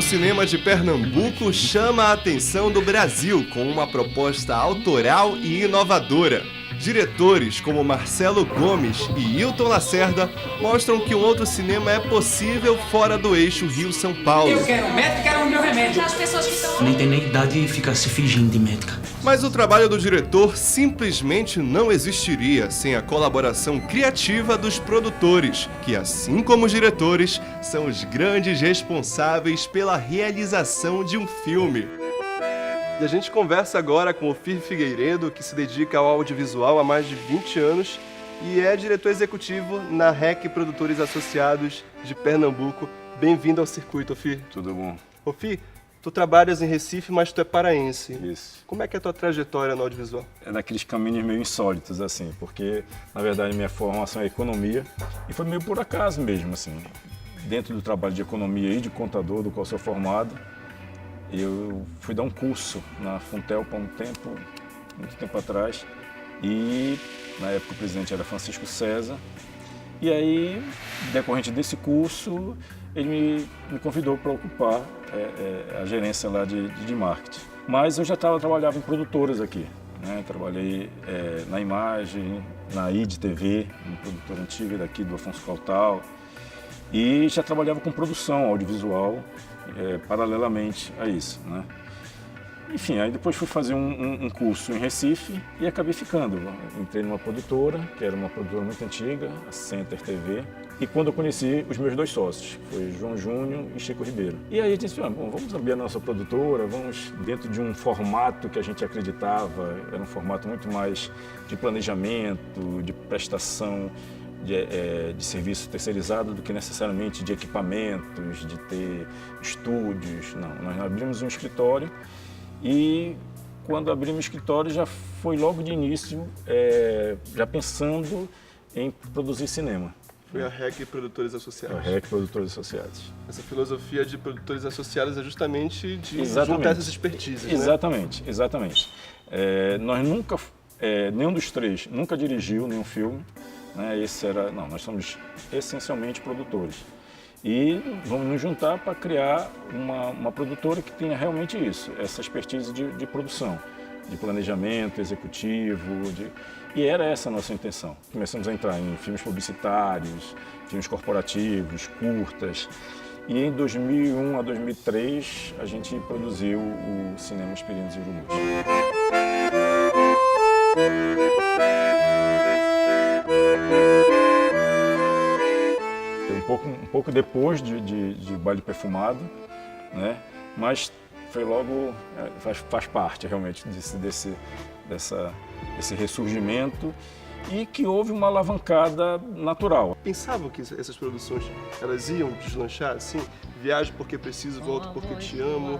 cinema de Pernambuco chama a atenção do Brasil com uma proposta autoral e inovadora. Diretores como Marcelo Gomes e Hilton Lacerda mostram que um outro cinema é possível fora do eixo Rio-São Paulo. Eu quero um médico, quero o meu remédio. As pessoas que estão... Nem tem nem idade de ficar se fingindo de médica. Mas o trabalho do diretor simplesmente não existiria sem a colaboração criativa dos produtores, que, assim como os diretores, são os grandes responsáveis pela realização de um filme. E a gente conversa agora com o Ofir Figueiredo, que se dedica ao audiovisual há mais de 20 anos e é diretor executivo na REC Produtores Associados de Pernambuco. Bem-vindo ao circuito, Ofir. Tudo bom. Ofir, tu trabalhas em Recife, mas tu é paraense. Isso. Como é que é a tua trajetória no audiovisual? É daqueles caminhos meio insólitos, assim, porque, na verdade, minha formação é economia e foi meio por acaso mesmo, assim. Dentro do trabalho de economia e de contador, do qual sou formado, eu fui dar um curso na Funtelpa há muito tempo atrás, e na época o presidente era Francisco César, e aí, decorrente desse curso, ele me convidou para ocupar a gerência lá de marketing. Mas eu já trabalhava em produtoras aqui, né? Trabalhei na Imagem, na ID TV, uma produtora antiga daqui do Afonso Cautal, e já trabalhava com produção audiovisual, paralelamente a isso, né? Enfim, aí depois fui fazer um curso em Recife e acabei ficando. Entrei numa produtora, que era uma produtora muito antiga, a Center TV, e quando eu conheci os meus dois sócios, foi João Júnior e Chico Ribeiro. E aí a gente disse, bom, vamos abrir a nossa produtora, vamos dentro de um formato que a gente acreditava, era um formato muito mais de planejamento, de prestação de serviço terceirizado do que necessariamente de equipamentos, de ter estúdios. Não, nós abrimos um escritório e quando abrimos o escritório já foi logo de início já pensando em produzir cinema. Foi a REC Produtores Associados. A REC Produtores Associados. Essa filosofia de produtores associados é justamente de Exatamente. juntar essas expertises, Exatamente, né? Exatamente. Nós nunca, nenhum dos três nunca dirigiu nenhum filme. Né? Nós somos essencialmente produtores. E vamos nos juntar para criar uma produtora que tenha realmente isso, essa expertise de produção, de planejamento executivo, e era essa a nossa intenção. Começamos a entrar em filmes publicitários, filmes corporativos, curtas, e em 2001 a 2003 a gente produziu o Cinema Esperinos e Urubus. Um pouco depois de Baile Perfumado, né? Mas foi logo, faz parte realmente desse ressurgimento e que houve uma alavancada natural. Pensavam que essas produções elas iam deslanchar assim? Viajo porque preciso, volto porque te amo.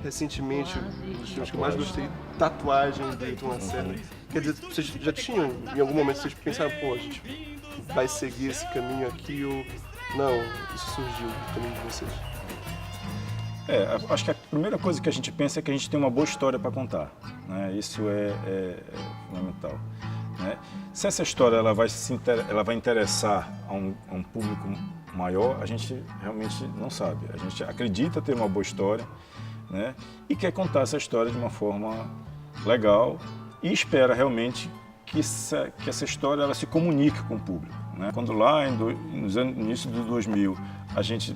Recentemente, um dos filmes que eu mais gostei, Tatuagem, de Hilton Lacerda. Quer dizer, vocês já tinham, em algum momento, vocês pensaram, pô, a gente vai seguir esse caminho aqui ou... Não, isso surgiu do caminho de vocês. Acho que a primeira coisa que a gente pensa é que a gente tem uma boa história para contar, né? Isso é fundamental, né? Se essa história ela vai interessar a um público maior, a gente realmente não sabe. A gente acredita ter uma boa história, né? E quer contar essa história de uma forma legal e espera realmente que essa história ela se comunique com o público, né? Quando lá no início do 2000 a gente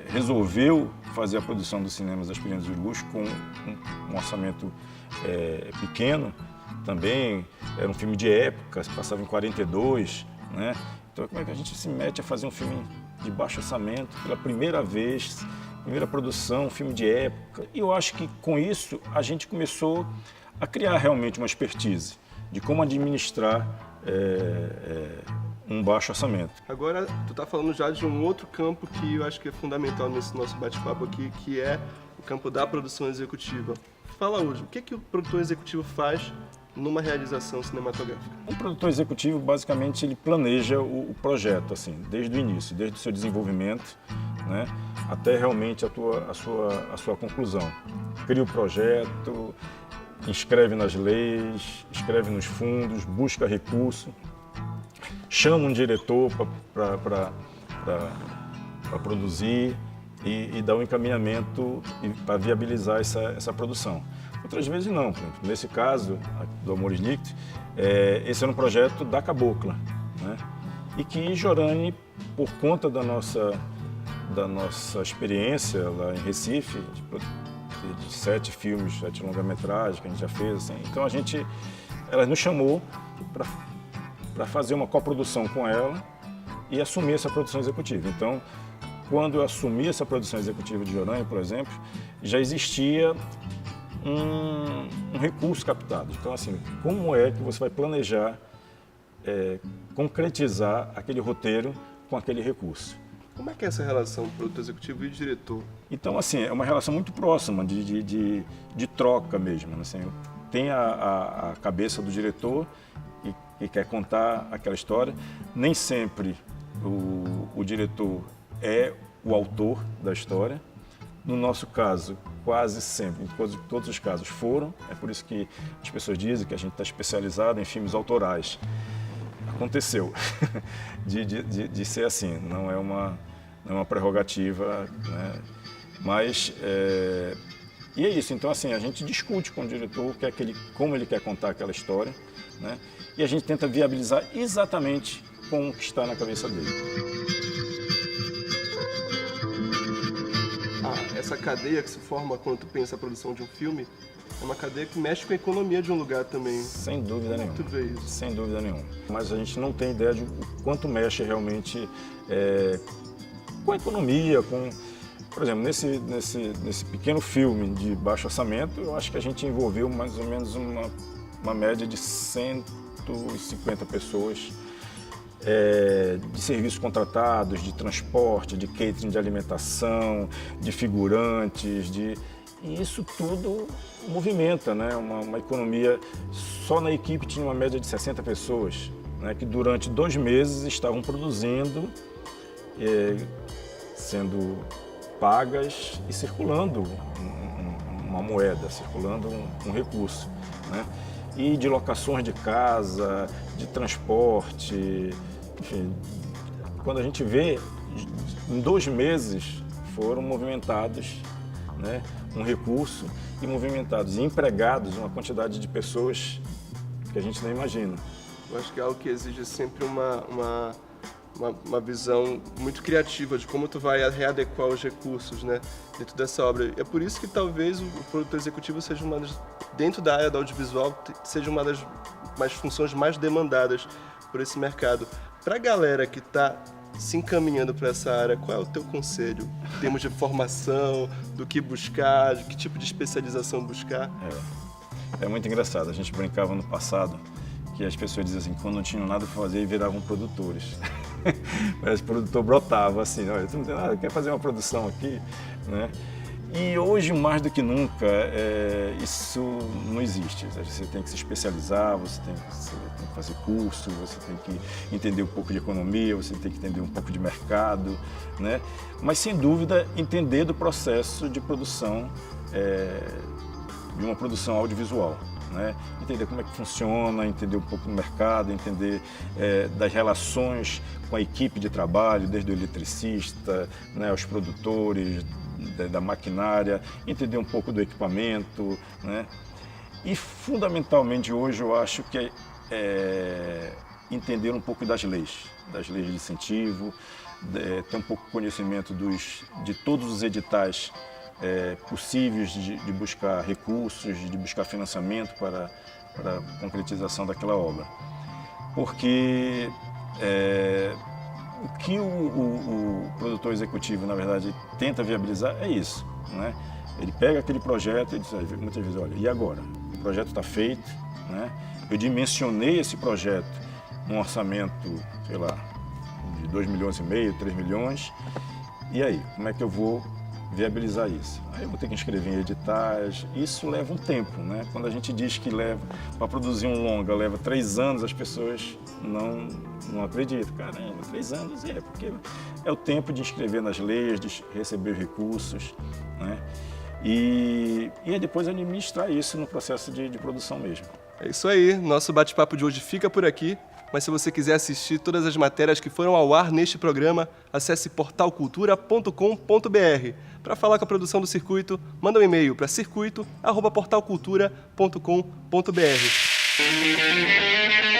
resolveu fazer a produção dos cinemas das Experiências de Luxo com um orçamento pequeno, também era um filme de época, se passava em 42, né? Então como é que a gente se mete a fazer um filme de baixo orçamento pela primeira vez, primeira produção, um filme de época? E eu acho que com isso a gente começou a criar realmente uma expertise de como administrar um baixo orçamento. Agora, tu está falando já de um outro campo que eu acho que é fundamental nesse nosso bate-papo aqui, que é o campo da produção executiva. Fala hoje, o que o produtor executivo faz numa realização cinematográfica? Um produtor executivo, basicamente, ele planeja o projeto, assim, desde o início, desde o seu desenvolvimento, né, até realmente a sua conclusão. Cria o projeto, inscreve nas leis, escreve nos fundos, busca recurso, chama um diretor para produzir, e dar um encaminhamento para viabilizar essa produção. Outras vezes não. Por exemplo, nesse caso do Amores Líquidos, esse era um projeto da Cabocla, né? E que Jorane, por conta da nossa experiência lá em Recife, de 7 filmes, 7 longa-metragens que a gente já fez, assim, então ela nos chamou para fazer uma coprodução com ela e assumir essa produção executiva. Então, quando eu assumi essa produção executiva de Jorane, por exemplo, já existia um recurso captado. Então, assim, como é que você vai planejar, concretizar aquele roteiro com aquele recurso? Como é que é essa relação produtor executivo e diretor? Então, assim, é uma relação muito próxima, de troca mesmo. Assim, tem a cabeça do diretor e quer contar aquela história. Nem sempre o diretor é o autor da história. No nosso caso, quase sempre, em todos os casos foram. É por isso que as pessoas dizem que a gente está especializado em filmes autorais. Aconteceu de ser assim, não é uma prerrogativa, né? Mas, e é isso, então assim, a gente discute com o diretor como ele quer contar aquela história, né? E a gente tenta viabilizar exatamente com o que está na cabeça dele. Essa cadeia que se forma quando tu pensa a produção de um filme é uma cadeia que mexe com a economia de um lugar também. Sem dúvida nenhuma. Tu vê isso? Sem dúvida nenhuma. Mas a gente não tem ideia de quanto mexe realmente com a economia, por exemplo, nesse pequeno filme de baixo orçamento, eu acho que a gente envolveu mais ou menos uma média de 150 pessoas de serviços contratados, de transporte, de catering de alimentação, de figurantes, e isso tudo movimenta, né? Uma economia. Só na equipe tinha uma média de 60 pessoas, né? Que durante 2 meses estavam produzindo, sendo pagas e circulando uma moeda, circulando um recurso, né? E de locações de casa, de transporte, enfim. Quando a gente vê, em 2 meses foram movimentados, né, um recurso e movimentados e empregados uma quantidade de pessoas que a gente nem imagina. Eu acho que é algo que exige sempre uma visão muito criativa de como tu vai readequar os recursos, né, dentro dessa obra. É por isso que talvez o produtor executivo seja dentro da área do audiovisual, seja uma das funções mais demandadas por esse mercado. Para a galera que está se encaminhando para essa área, qual é o teu conselho em termos de formação, do que buscar, de que tipo de especialização buscar? É muito engraçado. A gente brincava no passado que as pessoas diziam assim, quando não tinham nada para fazer, viravam produtores. Mas o produtor brotava assim, olha, tu não tem nada, quer fazer uma produção aqui, né? E hoje, mais do que nunca, isso não existe. Você tem que se especializar, você tem que fazer curso, você tem que entender um pouco de economia, você tem que entender um pouco de mercado, né? Mas, sem dúvida, entender do processo de produção, de uma produção audiovisual, né? Entender como é que funciona, entender um pouco do mercado, entender das relações com a equipe de trabalho, desde o eletricista, né, aos produtores, da maquinária, entender um pouco do equipamento, né? E fundamentalmente hoje eu acho que entender um pouco das leis de incentivo, ter um pouco de conhecimento de todos os editais possíveis de buscar recursos, de buscar financiamento para a concretização daquela obra. Porque o que o produtor executivo, na verdade, tenta viabilizar é isso, né? Ele pega aquele projeto e diz, muitas vezes, olha, e agora? O projeto está feito, né? Eu dimensionei esse projeto num orçamento, sei lá, de 2,5 milhões, 3 milhões, e aí, como é que eu vou viabilizar isso? Aí eu vou ter que inscrever em editais, isso leva um tempo, né? Quando a gente diz que para produzir um longa leva 3 anos, as pessoas não acreditam. Caramba, 3 anos, porque é o tempo de inscrever nas leis, de receber recursos, né? E depois administrar isso no processo de produção mesmo. É isso aí, nosso bate-papo de hoje fica por aqui, mas se você quiser assistir todas as matérias que foram ao ar neste programa, acesse portalcultura.com.br. Para falar com a produção do Circuito, manda um e-mail para circuito@portalcultura.com.br.